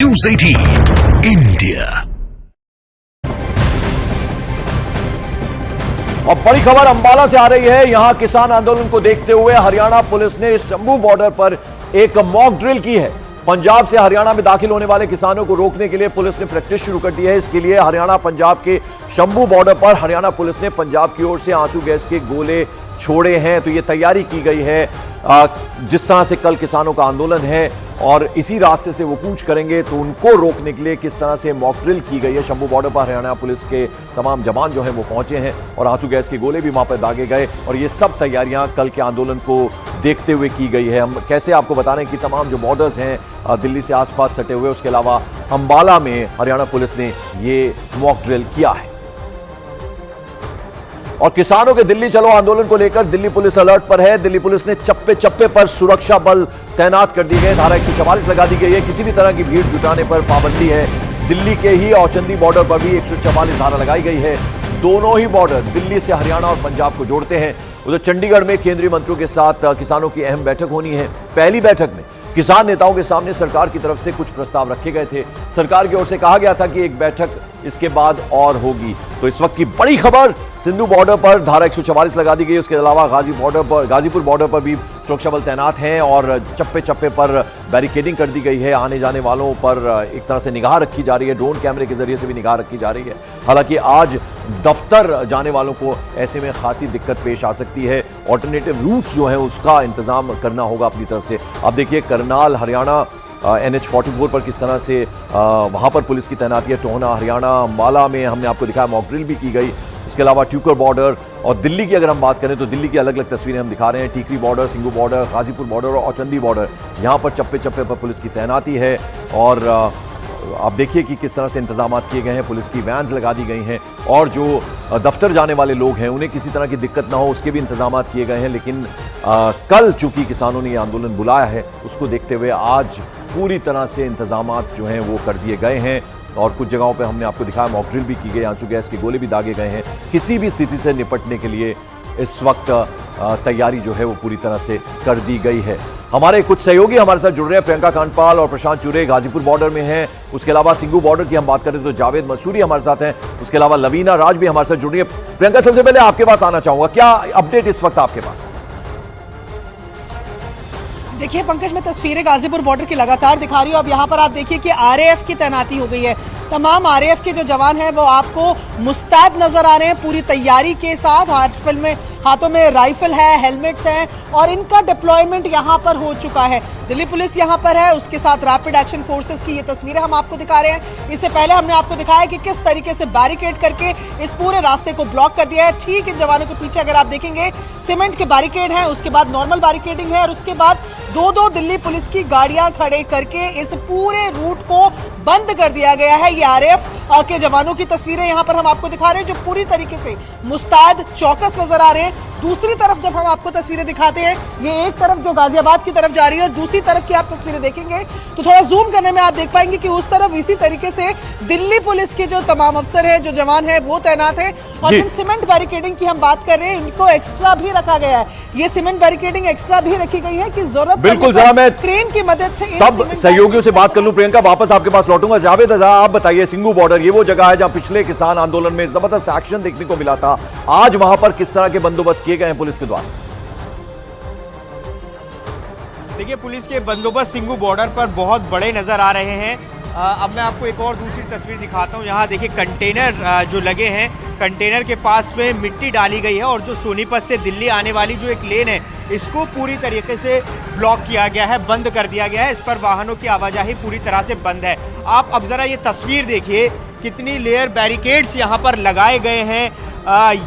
News 18 India. और बड़ी खबर अंबाला से आ रही है। यहां किसान आंदोलन को देखते हुए हरियाणा पुलिस ने शंभू बॉर्डर पर एक मॉक ड्रिल की है। पंजाब से हरियाणा में दाखिल होने वाले किसानों को रोकने के लिए पुलिस ने प्रैक्टिस शुरू कर दी है। इसके लिए हरियाणा पंजाब के शंभू बॉर्डर पर हरियाणा पुलिस ने पंजाब की ओर से आंसू गैस के गोले छोड़े हैं। तो यह तैयारी की गई है, जिस तरह से कल किसानों का आंदोलन है और इसी रास्ते से वो कूच करेंगे, तो उनको रोकने के लिए किस तरह से मॉक ड्रिल की गई है। शंभू बॉर्डर पर हरियाणा पुलिस के तमाम जवान जो हैं वो पहुंचे हैं और आंसू गैस के गोले भी वहां पर दागे गए और ये सब तैयारियां कल के आंदोलन को देखते हुए की गई है। हम कैसे आपको बता रहे हैं कि तमाम जो बॉर्डर्स हैं दिल्ली से आसपास सटे हुए, उसके अलावा अंबाला में हरियाणा पुलिस ने ये मॉक ड्रिल किया है। और किसानों के दिल्ली चलो आंदोलन को लेकर दिल्ली पुलिस अलर्ट पर है। दिल्ली पुलिस ने चप्पे चप्पे पर सुरक्षा बल तैनात कर दी गए। धारा 144 लगा दी गई है। किसी भी तरह की भीड़ जुटाने पर पाबंदी है। दिल्ली के ही औचंदी बॉर्डर पर भी 144 धारा लगाई गई है। दोनों ही बॉर्डर दिल्ली से हरियाणा और पंजाब को जोड़ते हैं। उधर चंडीगढ़ में केंद्रीय मंत्रियों के साथ किसानों की अहम बैठक होनी है। पहली बैठक में किसान नेताओं के सामने सरकार की तरफ से कुछ प्रस्ताव रखे गए थे। सरकार की ओर से कहा गया था कि एक बैठक इसके बाद और होगी। तो इस वक्त की बड़ी खबर, सिंधु बॉर्डर पर धारा 144 लगा दी गई। उसके अलावा गाजीपुर बॉर्डर पर भी सुरक्षा बल तैनात हैं और चप्पे चप्पे पर बैरिकेडिंग कर दी गई है। आने जाने वालों पर एक तरह से निगाह रखी जा रही है। ड्रोन कैमरे के जरिए से भी निगाह रखी जा रही है। हालांकि आज दफ्तर जाने वालों को ऐसे में खासी दिक्कत पेश आ सकती है। ऑल्टरनेटिव रूट्स जो है उसका इंतजाम करना होगा अपनी तरफ से। अब देखिए करनाल हरियाणा NH44 पर किस तरह से वहां पर पुलिस की तैनाती है। टोहना हरियाणा, अंबाला में हमने आपको दिखाया मॉक ड्रिल भी की गई। उसके अलावा ट्यूकर बॉर्डर और दिल्ली की अगर हम बात करें तो दिल्ली की अलग अलग तस्वीरें हम दिखा रहे हैं। Tikri border, Singhu border, Ghazipur border और औचंदी बॉर्डर, यहां पर चप्पे चप्पे पर पुलिस की तैनाती है। और आप देखिए कि किस तरह से इंतजाम किए गए हैं। पुलिस की वैन्स लगा दी गई हैं और जो दफ्तर जाने वाले लोग हैं उन्हें किसी तरह की दिक्कत ना हो उसके भी इंतजाम किए गए हैं। लेकिन कल चूंकि किसानों ने ये आंदोलन बुलाया है, उसको देखते हुए आज पूरी तरह से इंतजामात जो हैं वो कर दिए गए हैं। और कुछ जगहों पे हमने आपको दिखाया मॉक ड्रिल भी की गई, आंसू गैस के गोले भी दागे गए हैं। किसी भी स्थिति से निपटने के लिए इस वक्त तैयारी जो है वो पूरी तरह से कर दी गई है। हमारे कुछ सहयोगी हमारे साथ जुड़ रहे हैं। प्रियंका कांडपाल और प्रशांत चुरे गाजीपुर बॉर्डर में हैं। उसके अलावा सिंघू बॉर्डर की हम बात करें तो जावेद मसूरी हमारे साथ हैं। उसके अलावा लवीना राज भी हमारे साथ जुड़ रही है। प्रियंका, सबसे पहले आपके पास आना चाहूंगा, क्या अपडेट इस वक्त आपके पास? देखिए पंकज, मैं तस्वीरें गाजीपुर बॉर्डर की लगातार दिखा रही हूँ। अब यहाँ पर आप देखिए कि RAF की तैनाती हो गई है। तमाम RAF के जो जवान हैं वो आपको मुस्तैद नजर आ रहे हैं पूरी तैयारी के साथ। हाथों में राइफल है, हेलमेट्स हैं और इनका डिप्लॉयमेंट यहाँ पर हो चुका है। दिल्ली पुलिस यहाँ पर है, उसके साथ रैपिड एक्शन फोर्सेस की ये तस्वीरें हम आपको दिखा रहे हैं। इससे पहले हमने आपको दिखाया कि किस तरीके से बैरिकेड करके इस पूरे रास्ते को ब्लॉक कर दिया है। ठीक इन जवानों के पीछे अगर आप देखेंगे सीमेंट के बैरिकेड हैं, उसके बाद नॉर्मल बैरिकेडिंग है और उसके बाद दो दिल्ली पुलिस की गाड़ियां खड़े करके इस पूरे रूट को बंद कर दिया गया है। ये RAF के जवानों की तस्वीरें यहाँ पर हम आपको दिखा रहे हैं जो पूरी तरीके से मुस्तैद, चौकस नजर आ रहे हैं। दूसरी तरफ जब हम आपको तस्वीरें दिखाते हैं, ये एक तरफ जो गाजियाबाद की तरफ जा रही है और दूसरी तरफ की आप तस्वीरें देखेंगे तो थोड़ा जूम करने में आप देख पाएंगे कि उस तरफ इसी तरीके से दिल्ली पुलिस के जो तमाम अफसर हैं, जो जवान हैं, वो तैनात हैं। और जिन सीमेंट बैरिकेडिंग की हम बात कर रहे हैं, इनको एक्स्ट्रा भी रखा गया है। ये सीमेंट बैरिकेडिंग एक्स्ट्रा भी रखी गई है कि जरूरत बिल्कुल, जरा मैं क्रेन की मदद से सब सहयोगियों से बात कर लूं। प्रियंका, वापस आपके पास लौटूंगा। जावेद, आप बताइए, सिंघू बॉर्डर ये वो जगह है जहां पिछले किसान आंदोलन में जबरदस्त एक्शन देखने को मिला था। आज वहां पर किस तरह के बंदोबस्त किए गए हैं पुलिस के द्वारा? देखिए, पुलिस के बंदोबस्त सिंघू बॉर्डर पर बहुत बड़े नजर आ रहे हैं। अब मैं आपको एक और दूसरी तस्वीर दिखाता हूँ। यहाँ देखिए कंटेनर जो लगे हैं, कंटेनर के पास में मिट्टी डाली गई है और जो सोनीपत से दिल्ली आने वाली जो एक लेन है, इसको पूरी तरीके से ब्लॉक किया गया है, बंद कर दिया गया है। इस पर वाहनों की आवाजाही पूरी तरह से बंद है। आप अब जरा ये तस्वीर देखिए, कितनी लेयर बैरिकेड्स यहाँ पर लगाए गए हैं।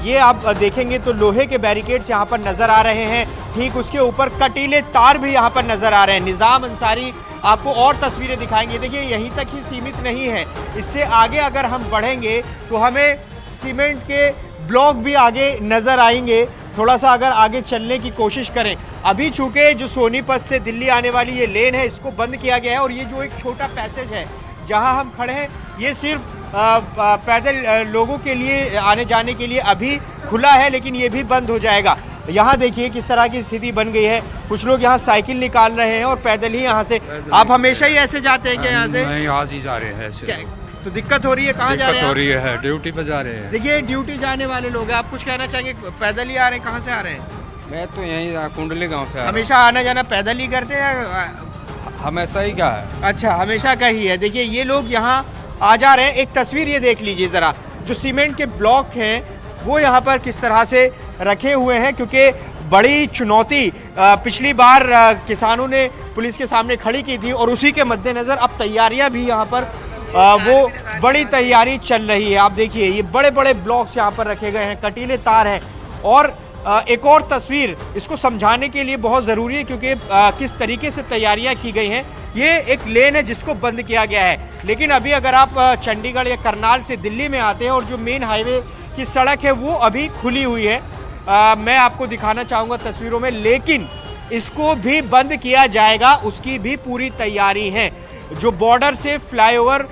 ये आप देखेंगे तो लोहे के बैरिकेड्स यहाँ पर नजर आ रहे हैं। ठीक उसके ऊपर कटीले तार भी यहाँ पर नजर आ रहे हैं। निज़ाम अंसारी आपको और तस्वीरें दिखाएंगे। देखिए, यहीं तक ही सीमित नहीं है, इससे आगे अगर हम बढ़ेंगे तो हमें सीमेंट के ब्लॉक भी आगे नजर आएंगे। थोड़ा सा अगर आगे चलने की कोशिश करें, अभी चूंकि जो सोनीपत से दिल्ली आने वाली ये लेन है, इसको बंद किया गया है और ये जो एक छोटा पैसेज है जहां हम खड़े हैं, ये सिर्फ पैदल लोगों के लिए आने जाने के लिए अभी खुला है, लेकिन ये भी बंद हो जाएगा। यहाँ देखिए किस तरह की स्थिति बन गई है। कुछ लोग यहाँ साइकिल निकाल रहे हैं और पैदल ही यहाँ से। आप हमेशा ही ऐसे जाते हैं क्या यहाँ से? नहीं, आज ही जा रहे हैं ऐसे। तो दिक्कत हो रही है, कहाँ जा रहे हैं? दिक्कत हो रही है, ड्यूटी पे जा रहे हैं। देखिए ड्यूटी जाने वाले लोग हैं, आप कुछ कहना चाहेंगे? पैदल ही आ रहे हैं, कहाँ से आ रहे हैं? मैं तो यहीं कुंडली गांव से। हमेशा आना जाना पैदल ही करते हैं? हमेशा ही क्या है? अच्छा, हमेशा का ही है। देखिए ये लोग यहाँ आ जा रहे हैं। एक तस्वीर ये देख लीजिए ज़रा, जो सीमेंट के ब्लॉक हैं वो यहाँ पर किस तरह से रखे हुए हैं, क्योंकि बड़ी चुनौती पिछली बार किसानों ने पुलिस के सामने खड़ी की थी और उसी के मद्देनज़र अब तैयारियां भी यहाँ पर वो बड़ी तैयारी चल रही है। आप देखिए ये बड़े बड़े ब्लॉक्स यहाँ पर रखे गए हैं, कटीले तार हैं। और एक और तस्वीर इसको समझाने के लिए बहुत ज़रूरी है, क्योंकि किस तरीके से तैयारियां की गई हैं। ये एक लेन है जिसको बंद किया गया है, लेकिन अभी अगर आप चंडीगढ़ या करनाल से दिल्ली में आते हैं और जो मेन हाईवे की सड़क है वो अभी खुली हुई है। मैं आपको दिखाना चाहूँगा तस्वीरों में, लेकिन इसको भी बंद किया जाएगा, उसकी भी पूरी तैयारी है। जो बॉर्डर से फ्लाईओवर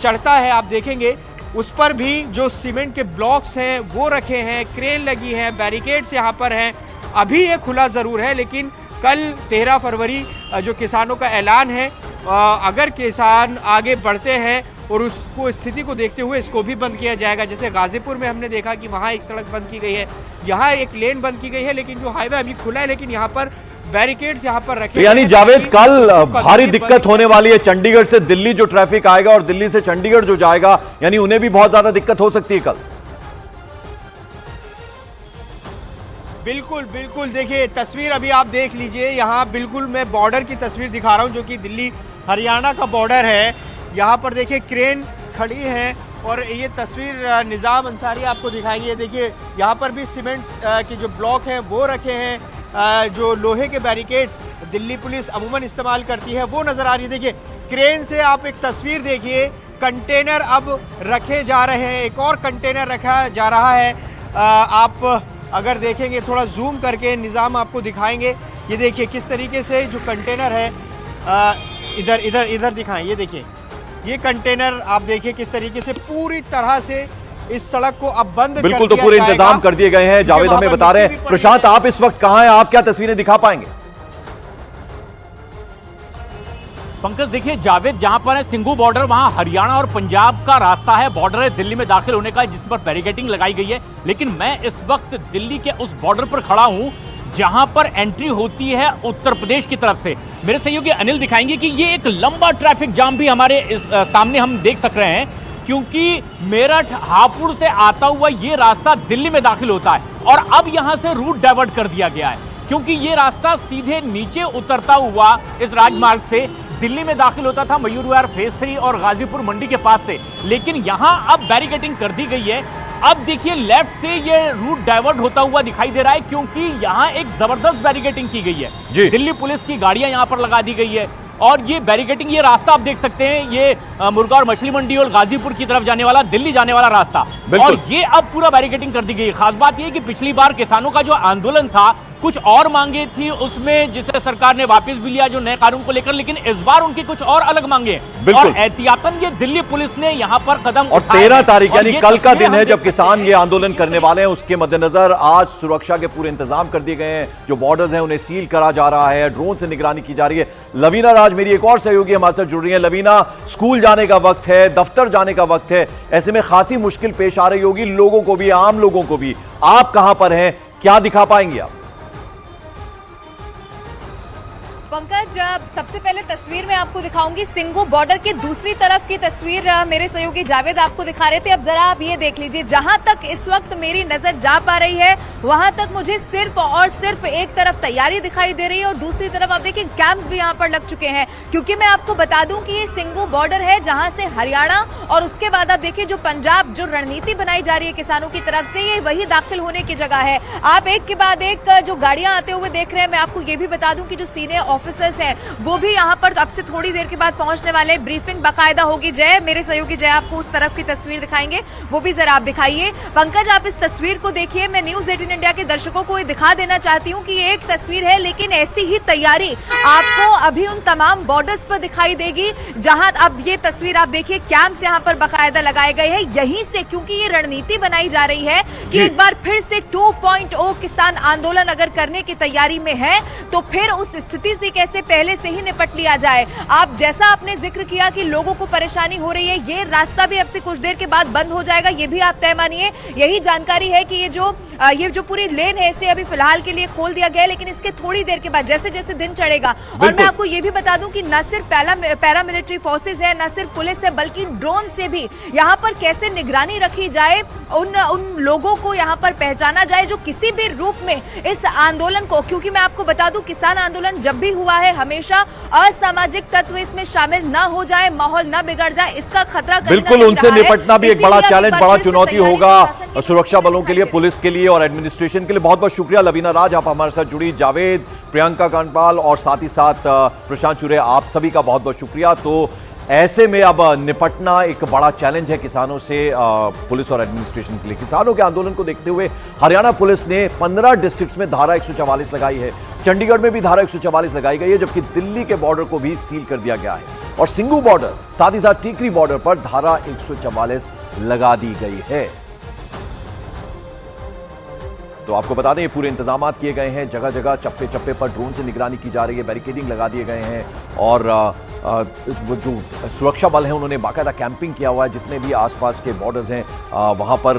चढ़ता है आप देखेंगे, उस पर भी जो सीमेंट के ब्लॉक्स हैं वो रखे हैं, क्रेन लगी है, बैरिकेड्स यहाँ पर हैं। अभी ये खुला ज़रूर है, लेकिन कल 13 फरवरी जो किसानों का ऐलान है, अगर किसान आगे बढ़ते हैं और उसको स्थिति को देखते हुए इसको भी बंद किया जाएगा। जैसे गाजीपुर में हमने देखा कि वहाँ एक सड़क बंद की गई है, यहाँ एक लेन बंद की गई है, लेकिन जो हाईवे अभी खुला है, लेकिन यहाँ पर बैरिकेड्स यहाँ पर रखे। यानी जावेद कल भारी दिक्कत होने वाली है। चंडीगढ़ से दिल्ली जो ट्रैफिक आएगा और दिल्ली से चंडीगढ़ जो जाएगा, यानी उन्हें भी बहुत ज्यादा दिक्कत हो सकती है कल। बिल्कुल बिल्कुल, देखिए तस्वीर अभी आप देख लीजिए। यहाँ बिल्कुल मैं बॉर्डर की तस्वीर दिखा रहा हूँ, जो कि दिल्ली हरियाणा का बॉर्डर है। यहाँ पर देखिए क्रेन खड़ी है और ये तस्वीर निज़ाम अंसारी आपको दिखाएंगे। देखिए यहाँ पर भी सीमेंट के जो ब्लॉक हैं वो रखे हैं, जो लोहे के बैरिकेड्स दिल्ली पुलिस अमूमन इस्तेमाल करती है वो नज़र आ रही है। देखिए क्रेन से आप एक तस्वीर देखिए, कंटेनर अब रखे जा रहे हैं, एक और कंटेनर रखा जा रहा है। आप अगर देखेंगे, थोड़ा जूम करके निज़ाम आपको दिखाएंगे। ये देखिए किस तरीके से जो कंटेनर है, इधर इधर इधर दिखाएं। ये देखिए ये कंटेनर आप देखिए किस तरीके से पूरी तरह से इस सड़क को अब बंद बिल्कुल, तो पूरे इंतजाम कर दिए गए हैं। जावेद हमें बता रहे हैं। प्रशांत, आप इस वक्त कहां हैं? आप क्या तस्वीरें दिखा पाएंगे? पंकज देखिए, जावेद जहां पर है सिंघू बॉर्डर, वहां हरियाणा और पंजाब का रास्ता है, बॉर्डर है दिल्ली में दाखिल होने का, जिस पर बैरिकेडिंग लगाई गई है। लेकिन मैं इस वक्त दिल्ली के उस बॉर्डर पर खड़ा हूं जहां पर एंट्री होती है उत्तर प्रदेश की तरफ से। मेरे सहयोगी अनिल दिखाएंगे कि ये एक लंबा ट्रैफिक जाम भी हमारे सामने हम देख सक रहे हैं, क्योंकि मेरठ हापुड़ से आता हुआ ये रास्ता दिल्ली में दाखिल होता है और अब यहां से रूट डाइवर्ट कर दिया गया है, क्योंकि ये रास्ता सीधे नीचे उतरता हुआ इस राजमार्ग से दिल्ली में दाखिल होता था मयूर विहार फेज 3 और गाजीपुर मंडी के पास से। लेकिन यहां अब बैरिकेडिंग कर दी गई है। अब देखिए लेफ्ट से ये रूट डाइवर्ट होता हुआ दिखाई दे रहा है, क्योंकि यहां एक जबरदस्त बैरिकेडिंग की गई है। दिल्ली पुलिस की गाड़ियां यहां पर लगा दी गई है और ये बैरिकेडिंग, ये रास्ता आप देख सकते हैं, ये मुर्गा और मछली मंडी और गाजीपुर की तरफ जाने वाला, दिल्ली जाने वाला रास्ता, और ये अब पूरा बैरिकेडिंग कर दी गई है। खास बात ये कि पिछली बार किसानों का जो आंदोलन था, कुछ और मांगे थी उसमें, जिसे सरकार ने वापस भी लिया जो नए कानून को लेकर, लेकिन इस बार उनकी कुछ और अलग मांगे और एहतियातन ये दिल्ली पुलिस ने यहां पर कदम और 13 तारीख यानी कल का दिन है जब किसान ये आंदोलन करने वाले हैं। उसके मद्देनजर आज सुरक्षा के पूरे इंतजाम कर दिए गए हैं। जो बॉर्डर्स हैं उन्हें सील करा जा रहा है, ड्रोन से निगरानी की जा रही है। लवीना राज मेरी एक और सहयोगी हमारे साथ जुड़ रही है। लवीना, स्कूल जाने का वक्त है, दफ्तर जाने का वक्त है, ऐसे में खासी मुश्किल पेश आ रही होगी लोगों को भी, आम लोगों को भी। आप कहां पर हैं, क्या दिखा पाएंगे आप? पंकज, सबसे पहले तस्वीर में आपको दिखाऊंगी सिंघू बॉर्डर की दूसरी तरफ की तस्वीर मेरे सहयोगी जावेद आपको दिखा रहे थे। अब जरा आप ये देख लीजिए, जहां तक इस वक्त मेरी नजर जा पा रही है वहां तक मुझे सिर्फ और सिर्फ एक तरफ तैयारी दिखाई दे रही है और दूसरी तरफ आप देखिए कैंप्स भी यहां पर लग चुके हैं। क्योंकि मैं आपको बता दूं कि ये सिंघू बॉर्डर है जहां से हरियाणा और उसके बाद आप देखिए जो पंजाब, जो रणनीति बनाई जा रही है किसानों की तरफ से, ये वही दाखिल होने की जगह है। आप एक के बाद एक जो गाड़ियां आते हुए देख रहे हैं, मैं आपको ये भी बता दूं कि जो सीनियर ऑफिसर्स हैं वो भी यहाँ पर अब से थोड़ी देर के बाद पहुंचने वाले हैं। ब्रीफिंग बाकायदा होगी। जय, मेरे सहयोगी जय आपको उस तरफ की तस्वीर दिखाएंगे, वो भी जरा आप दिखाइए। पंकज, आप इस तस्वीर को देखिए। मैं न्यूज 18 इंडिया के दर्शकों को दिखा देना चाहती हूँ कि ये एक तस्वीर है, लेकिन ऐसी ही तैयारी आपको अभी उन तमाम बॉर्डर्स पर दिखाई देगी जहां अब ये तस्वीर आप देखिए, कैंप्स यहाँ पर बाकायदा लगाए गए हैं यहीं से, क्योंकि ये रणनीति बनाई जा रही है कि एक बार फिर से 2.0 किसान आंदोलन अगर करने की तैयारी में है तो फिर उस स्थिति से कैसे पहले से ही निपट लिया जाए। आप जैसा आपने जिक्र किया कि लोगों को परेशानी हो रही है, ये रास्ता भी अब से कुछ देर के बाद बंद हो जाएगा, ये भी आप तय मानिए। यही जानकारी है कि ये जो पूरी लेन है इसे अभी फिलहाल के लिए खोल दिया गया है, लेकिन इसके थोड़ी देर के बाद जैसे जैसे दिन चढ़ेगा, और मैं आपको ये भी बता दूं कि न सिर्फ पैरामिलिट्री फोर्सेज है, न सिर्फ पुलिस है, बल्कि ड्रोन से भी यहाँ पर कैसे निगरानी रखी जाए, उन लोगों को यहाँ पर पहचाना जाए जो किसी भी रूप में इस आंदोलन को, क्योंकि मैं आपको बता दूं किसान आंदोलन जब भी हुआ है हमेशा असामाजिक तत्व इसमें शामिल ना हो जाए, माहौल ना बिगड़ जाए, इसका खतरा बिल्कुल उनसे निपटना भी एक बड़ा चैलेंज, बड़ा चुनौती होगा सुरक्षा बलों के लिए, पुलिस के लिए और एडमिनिस्ट्रेशन के लिए। बहुत बहुत शुक्रिया लवीना राज, आप हमारे साथ जुड़ी। जावेद, प्रियंका कांडपाल और साथ ही साथ प्रशांत चुरे, आप सभी का बहुत बहुत शुक्रिया। तो ऐसे में अब निपटना एक बड़ा चैलेंज है किसानों से, पुलिस और एडमिनिस्ट्रेशन के लिए। किसानों के आंदोलन को देखते हुए हरियाणा पुलिस ने 15 डिस्ट्रिक्ट्स में धारा 144 लगाई है। चंडीगढ़ में भी धारा 144 लगाई गई है, जबकि दिल्ली के बॉर्डर को भी सील कर दिया गया है और सिंगू बॉर्डर साथ ही साथ टीकरी बॉर्डर पर धारा 144 लगा दी गई है। तो आपको बता दें ये पूरे इंतजाम किए गए हैं, जगह जगह चप्पे चप्पे पर ड्रोन से निगरानी की जा रही है, बैरिकेडिंग लगा दिए गए हैं और वो जो सुरक्षा बल हैं उन्होंने बाकायदा कैंपिंग किया हुआ है। जितने भी आसपास के बॉर्डर्स हैं वहां पर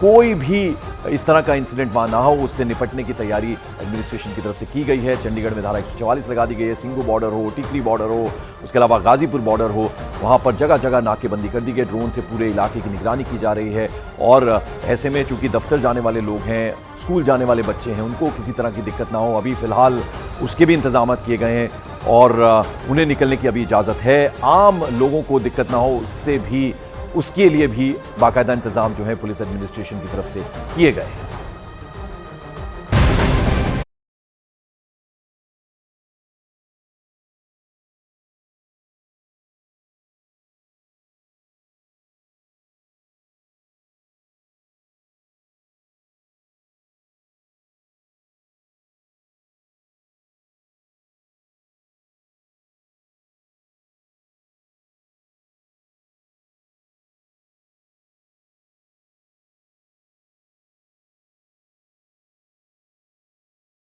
कोई भी इस तरह का इंसिडेंट वहां ना हो, उससे निपटने की तैयारी एडमिनिस्ट्रेशन की तरफ से की गई है। चंडीगढ़ में धारा 144 लगा दी गई है, सिंगू बॉर्डर हो, टीकरी बॉर्डर हो, उसके अलावा गाजीपुर बॉर्डर हो, वहां पर जगह जगह नाकेबंदी कर दी गई, ड्रोन से पूरे इलाके की निगरानी की जा रही है। और ऐसे में चूंकि दफ्तर जाने वाले लोग हैं, स्कूल जाने वाले बच्चे हैं, उनको किसी तरह की दिक्कत ना हो, अभी फिलहाल उसके भी इंतजाम किए गए हैं और उन्हें निकलने की अभी इजाज़त है। आम लोगों को दिक्कत ना हो उसके लिए भी बाकायदा इंतजाम जो है पुलिस एडमिनिस्ट्रेशन की तरफ से किए गए हैं।